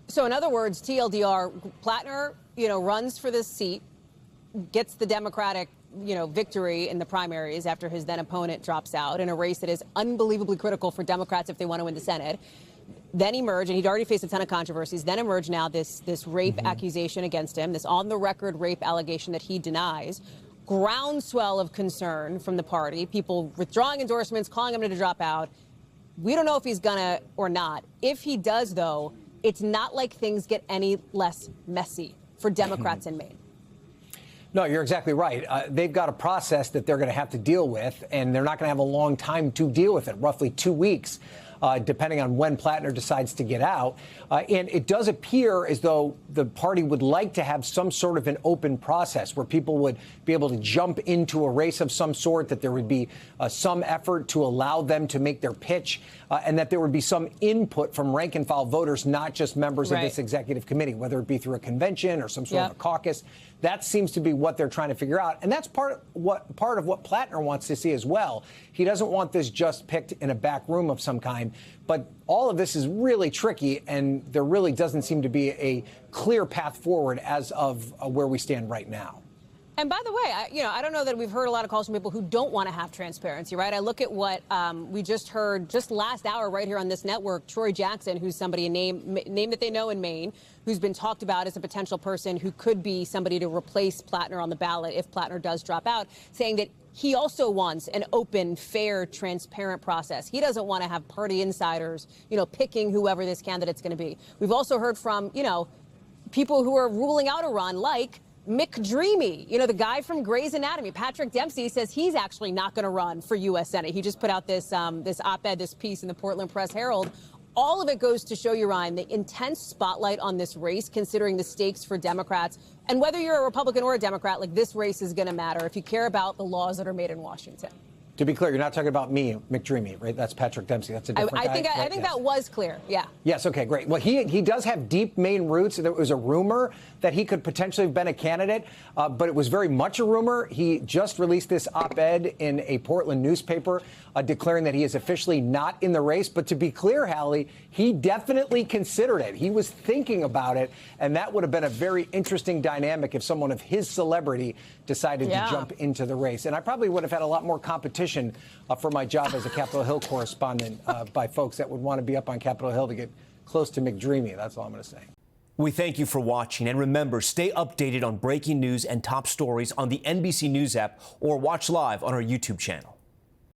So in other words, TLDR, Platner, runs for this seat, gets the Democratic, victory in the primaries after his then opponent drops out in a race that is unbelievably critical for Democrats if they want to win the Senate. Then emerge, and he'd already faced a ton of controversies, then emerge now this rape accusation against him, this on-the-record rape allegation that he denies. Groundswell of concern from the party, people withdrawing endorsements, calling him to drop out. We don't know if he's gonna or not. If he does, though, it's not like things get any less messy for Democrats in Maine. No, you're exactly right. They've got a process that they're going to have to deal with, and they're not going to have a long time to deal with it, roughly 2 weeks, depending on when Platner decides to get out. And it does appear as though the party would like to have some sort of an open process where people would be able to jump into a race of some sort, that there would be some effort to allow them to make their pitch, and that there would be some input from rank and file voters, not just members of this executive committee, whether it be through a convention or some sort of a caucus. That seems to be what they're trying to figure out. And that's part of what Platner wants to see as well. He doesn't want this just picked in a back room of some kind. But all of this is really tricky, and there really doesn't seem to be a clear path forward as of where we stand right now. And by the way, I don't know that we've heard a lot of calls from people who don't want to have transparency, right? I look at what we just heard just last hour right here on this network, Troy Jackson, who's somebody, a name that they know in Maine, who's been talked about as a potential person who could be somebody to replace Platner on the ballot if Platner does drop out, saying that he also wants an open, fair, transparent process. He doesn't want to have party insiders, picking whoever this candidate's going to be. We've also heard from, people who are ruling out a run, like McDreamy, the guy from Grey's Anatomy. Patrick Dempsey says he's actually not going to run for U.S. Senate. He just put out this op-ed, this piece in the Portland Press-Herald. All of it goes to show you, Ryan, the intense spotlight on this race, considering the stakes for Democrats. And whether you're a Republican or a Democrat, this race is going to matter if you care about the laws that are made in Washington. To be clear, you're not talking about me, McDreamy, right? That's Patrick Dempsey. That's a different guy. I think that was clear. Yeah. Yes. OK, great. Well, he does have deep Maine roots. There was a rumor that he could potentially have been a candidate, but it was very much a rumor. He just released this op-ed in a Portland newspaper declaring that he is officially not in the race. But to be clear, Hallie, he definitely considered it. He was thinking about it. And that would have been a very interesting dynamic if someone of his celebrity decided to jump into the race. And I probably would have had a lot more competition for my job as a Capitol Hill correspondent by folks that would want to be up on Capitol Hill to get close to McDreamy. That's all I'm going to say. We thank you for watching. And remember, stay updated on breaking news and top stories on the NBC News app or watch live on our YouTube channel.